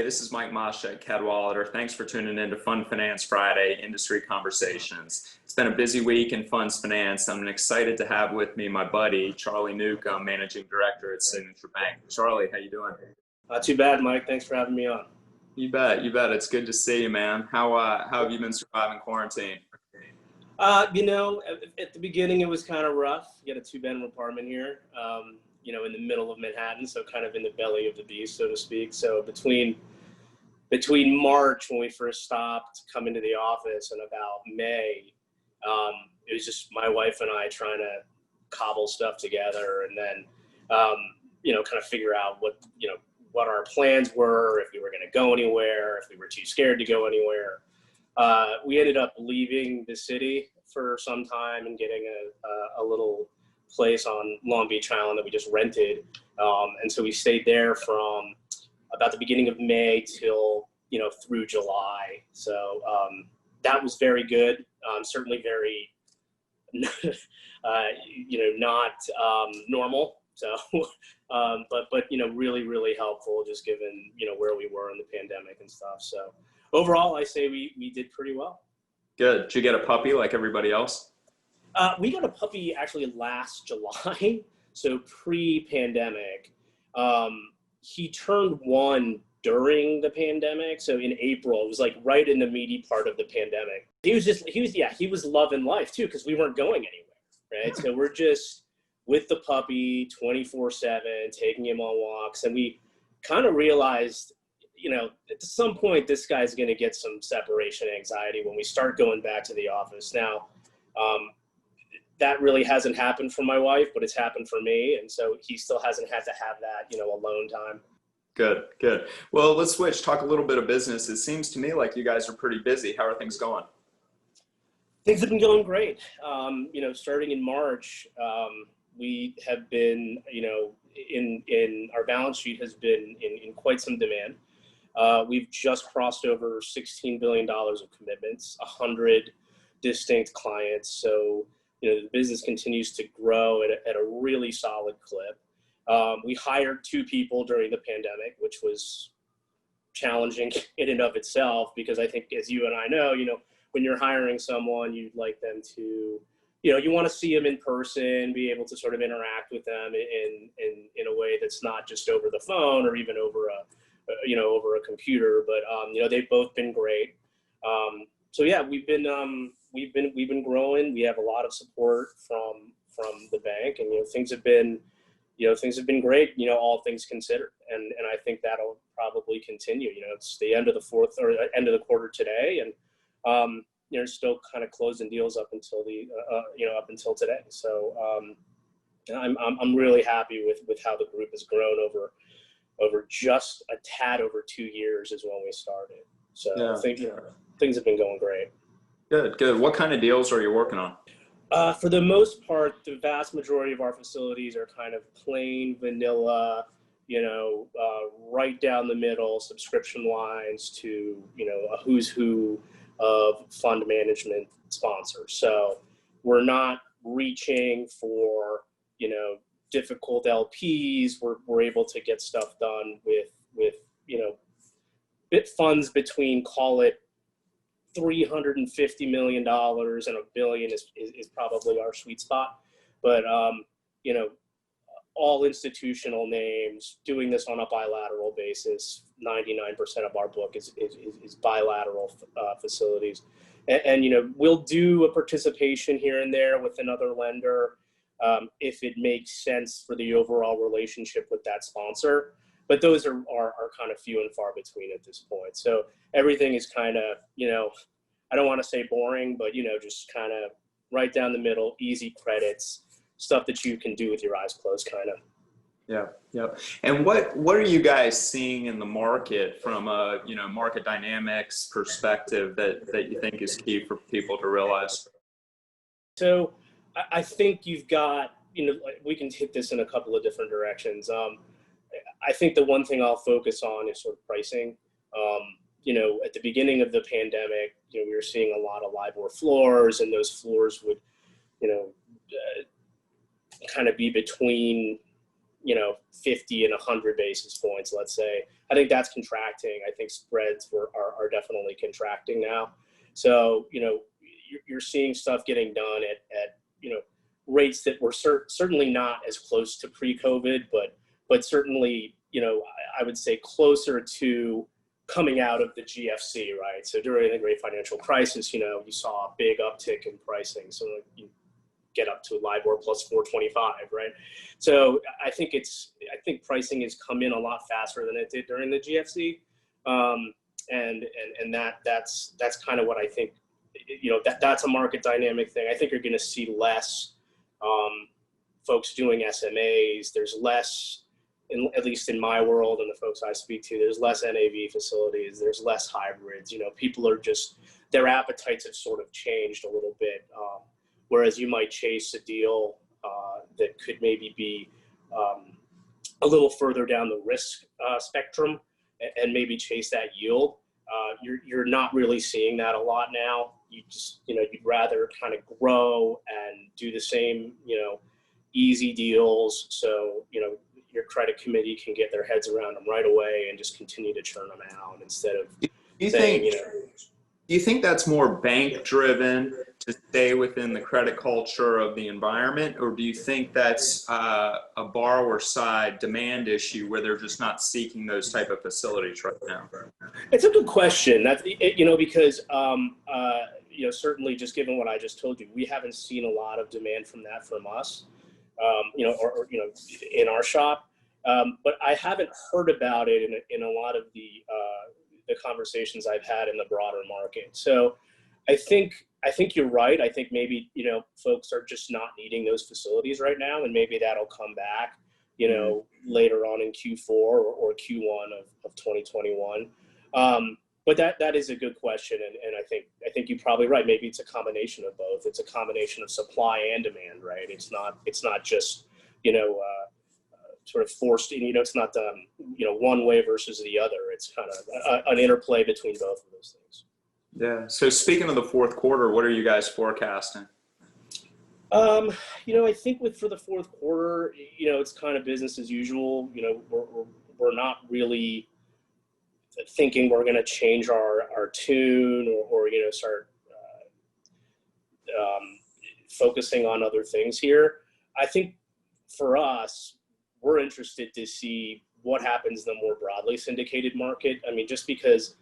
this is Mike Mascia at Cadwallader. Thanks for tuning in to Fund Finance Friday Industry Conversations. It's been a busy week in funds finance. I'm excited to have with me my buddy, Charlie Newcomb, Managing Director at Signature Bank. Charlie, how you doing? Not too bad, Mike. Thanks for having me on. You bet. It's good to see you, man. How have you been surviving quarantine? At the beginning it was kind of rough. You got a two-bedroom apartment here, in the middle of Manhattan, so kind of in the belly of the beast, so to speak. So between March, when we first stopped coming to the office, and about May, it was just my wife and I trying to cobble stuff together, and then kind of figure out what our plans were, if we were going to go anywhere, if we were too scared to go anywhere. We ended up leaving the city for some time and getting a little place on Long Beach Island that we just rented. And so we stayed there from about the beginning of May till, through July. So that was very good. Certainly very, not normal. So, but really, really helpful, just given, where we were in the pandemic and stuff. So overall, I say we did pretty well. Good. Did you get a puppy like everybody else? We got a puppy actually last July, so pre-pandemic. He turned one during the pandemic. So in April, it was like right in the meaty part of the pandemic. He was loving life too, because we weren't going anywhere, right? So we're just with the puppy 24/7, taking him on walks. And we kind of realized, at some point, this guy's going to get some separation anxiety when we start going back to the office. Now, that really hasn't happened for my wife, but it's happened for me. And so he still hasn't had to have that, alone time. Good. Well, let's switch, talk a little bit of business. It seems to me like you guys are pretty busy. How are things going? Things have been going great. Starting in March, we have been, in our balance sheet has been in quite some demand. We've just crossed over $16 billion of commitments, 100 distinct clients. So, the business continues to grow at a really solid clip. We hired 2 people during the pandemic, which was challenging in and of itself, because I think, as you and I know, when you're hiring someone, you'd like them to, you want to see them in person, be able to sort of interact with them in a way that's not just over the phone or even over a computer. But they've both been great. So yeah, we've been growing. We have a lot of support from the bank, and things have been great. All things considered, and I think that'll probably continue. It's the end of the end of the quarter today, and still kind of closing deals up until up until today. So I'm really happy with how the group has grown over just a tad over 2 years is when we started. So yeah. I think things have been going great. Good. What kind of deals are you working on? For the most part, the vast majority of our facilities are kind of plain vanilla, right down the middle subscription lines to, a who's who of fund management sponsors. So we're not reaching for, difficult LPs. We're able to get stuff done with bit funds between, call it, $350 million and $1 billion is probably our sweet spot. But, all institutional names, doing this on a bilateral basis. 99% of our book is bilateral facilities. And we'll do a participation here and there with another lender if it makes sense for the overall relationship with that sponsor. But those are kind of few and far between at this point. So everything is kind of, I don't want to say boring, but, just kind of right down the middle, easy credits, stuff that you can do with your eyes closed, kind of. Yeah. And what are you guys seeing in the market from a, market dynamics perspective that you think is key for people to realize? So I think you've got, we can hit this in a couple of different directions. I think the one thing I'll focus on is sort of pricing. At the beginning of the pandemic, we were seeing a lot of LIBOR floors, and those floors would, kind of be between 50 and 100 basis points, let's say. I think that's contracting. I think spreads are definitely contracting now. So, you're seeing stuff getting done at rates that were certainly not as close to pre-COVID, but certainly, I would say closer to coming out of the GFC, right? So during the great financial crisis, you saw a big uptick in pricing. So you get up to LIBOR plus 425, right? So I think pricing has come in a lot faster than it did during the GFC. And that's kind of what I think, that's a market dynamic thing. I think you're going to see less folks doing SMAs. There's less, at least in my world and the folks I speak to, there's less NAV facilities. There's less hybrids. People are just, their appetites have sort of changed a little bit. Whereas you might chase a deal that could maybe be a little further down the risk spectrum and maybe chase that yield. You're not really seeing that a lot now. You just, you'd rather kind of grow and do the same, easy deals. So, your credit committee can get their heads around them right away and just continue to churn them out instead of Do you think that's more bank driven to stay within the credit culture of the environment, or do you think that's a borrower side demand issue where they're just not seeking those type of facilities right now? It's a good question. That's because certainly just given what I just told you, we haven't seen a lot of demand from us, or in our shop. But I haven't heard about it in a lot of the conversations I've had in the broader market. So I think you're right. I think maybe, folks are just not needing those facilities right now, and maybe that'll come back, later on in Q4 or Q1 of 2021. But that is a good question. And I think you're probably right. Maybe it's a combination of both. It's a combination of supply and demand, right? It's not just, sort of forced, it's not, one way versus the other. It's kind of an interplay between both of those things. Yeah. So speaking of the fourth quarter, what are you guys forecasting? I think for the fourth quarter, it's kind of business as usual. We're not really thinking we're going to change our tune or start focusing on other things here. I think for us, we're interested to see what happens in the more broadly syndicated market. I mean, just because,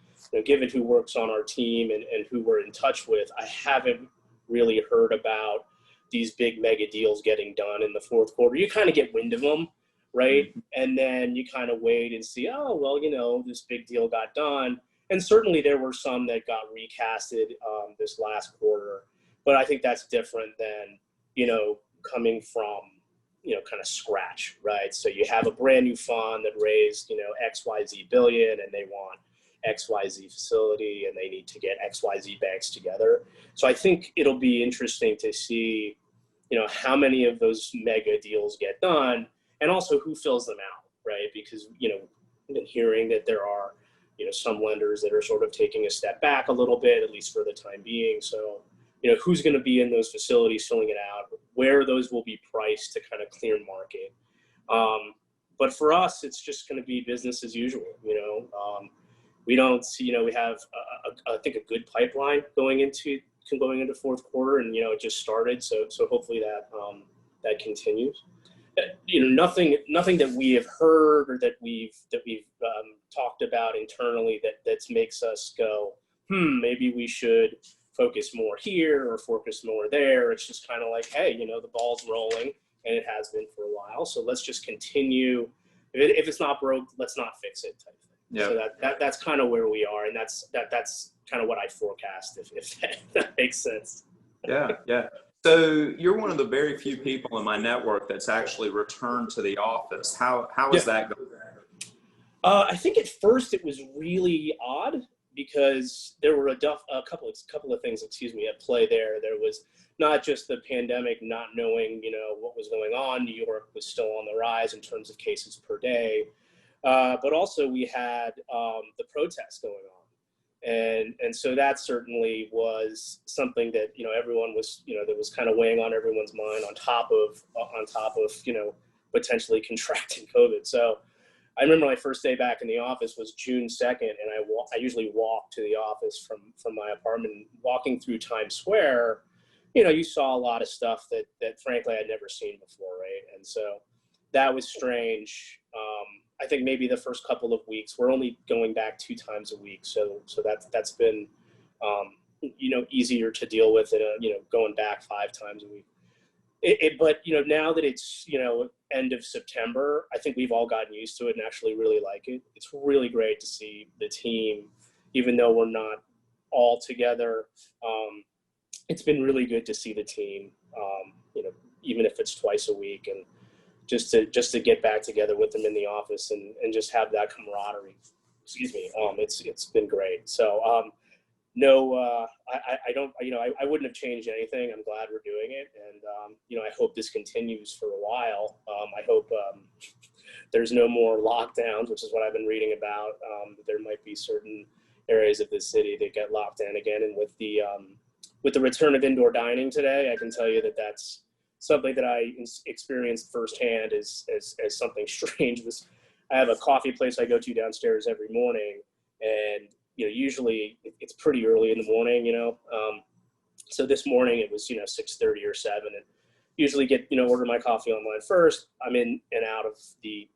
given who works on our team and who we're in touch with, I haven't really heard about these big mega deals getting done in the fourth quarter. You kind of get wind of them, right? Mm-hmm. And then you kind of wait and see, oh, well, this big deal got done. And certainly there were some that got recasted this last quarter. But I think that's different than, coming from, kind of scratch, right? So you have a brand new fund that raised, XYZ billion, and they want XYZ facility, and they need to get XYZ banks together. So I think it'll be interesting to see, how many of those mega deals get done, and also who fills them out, right? Because, I've been hearing that there are, some lenders that are sort of taking a step back a little bit, at least for the time being. So, who's going to be in those facilities filling it out, where those will be priced to kind of clear market. But for us, it's just going to be business as usual. We don't see, we have, I think, a good pipeline going into fourth quarter, and, it just started. So hopefully that continues. Nothing that we have heard or that we've talked about internally that makes us go, maybe we should focus more here or focus more there. It's just kind of like, hey, the ball's rolling, and it has been for a while. So let's just continue. If it's not broke, let's not fix it type thing. Yeah. So that's kind of where we are, and that's kind of what I forecast, if that makes sense. Yeah. So you're one of the very few people in my network that's actually returned to the office. How is that going? I think at first it was really odd, because there were a couple of things, at play there. There was not just the pandemic, not knowing, what was going on. New York was still on the rise in terms of cases per day. But also we had the protests going on. And so that certainly was something that, everyone was, that was kind of weighing on everyone's mind on top of, potentially contracting COVID. So I remember my first day back in the office was June 2nd, and I usually walk to the office from my apartment. Walking through Times Square, you saw a lot of stuff that frankly I'd never seen before, right? And so that was strange. I think maybe the first couple of weeks, we're only going back 2 times a week, so that's been easier to deal with it. Going back 5 times a week. But now that it's end of September, I think we've all gotten used to it and actually really like it. It's really great to see the team, even though we're not all together. It's been really good to see the team, even if it's twice a week, and just to get back together with them in the office and just have that camaraderie. Excuse me. It's been great. So no, I don't. I wouldn't have changed anything. I'm glad we're doing it, and I hope this continues for a while. I hope there's no more lockdowns, which is what I've been reading about. There might be certain areas of the city that get locked down again, and with the return of indoor dining today, I can tell you that that's something that I experienced firsthand as something strange. I have a coffee place I go to downstairs every morning, and usually it's pretty early in the morning, so this morning it was 6:30 or 7, and usually get order my coffee online first. I'm in and out of the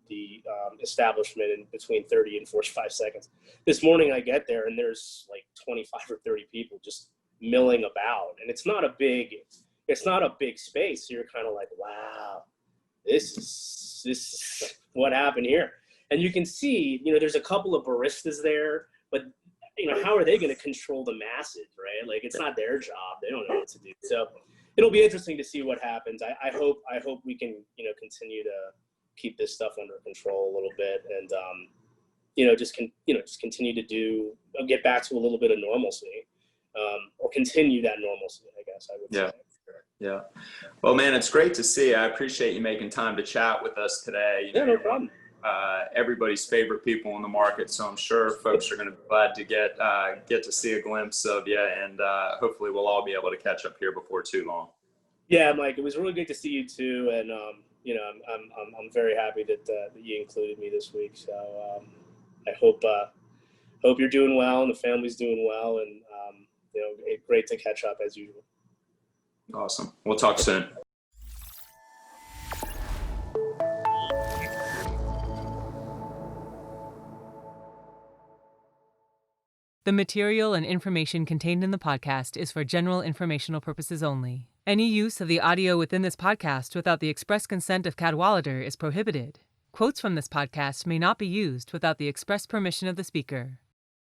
establishment in between 30 and 45 seconds. This morning I get there and there's like 25 or 30 people just milling about, and it's not a big space. So you're kind of like, wow, this is what happened here. And you can see, there's a couple of baristas there, but how are they going to control the masses, right? Like, it's not their job. They don't know what to do. So it'll be interesting to see what happens. I hope we can, continue to keep this stuff under control a little bit, and just continue to get back to a little bit of normalcy, or continue that normalcy, I guess I would say. Yeah. Well, man, it's great to see. I appreciate you making time to chat with us today. Yeah, no problem. Everybody's favorite people in the market, so I'm sure folks are going to be glad to get to see a glimpse of you, and hopefully we'll all be able to catch up here before too long. Yeah, Mike, it was really good to see you too, and I'm very happy that you included me this week. So I hope you're doing well and the family's doing well, and great to catch up as usual. Awesome. We'll talk soon. The material and information contained in the podcast is for general informational purposes only. Any use of the audio within this podcast without the express consent of Cadwalader is prohibited. Quotes from this podcast may not be used without the express permission of the speaker.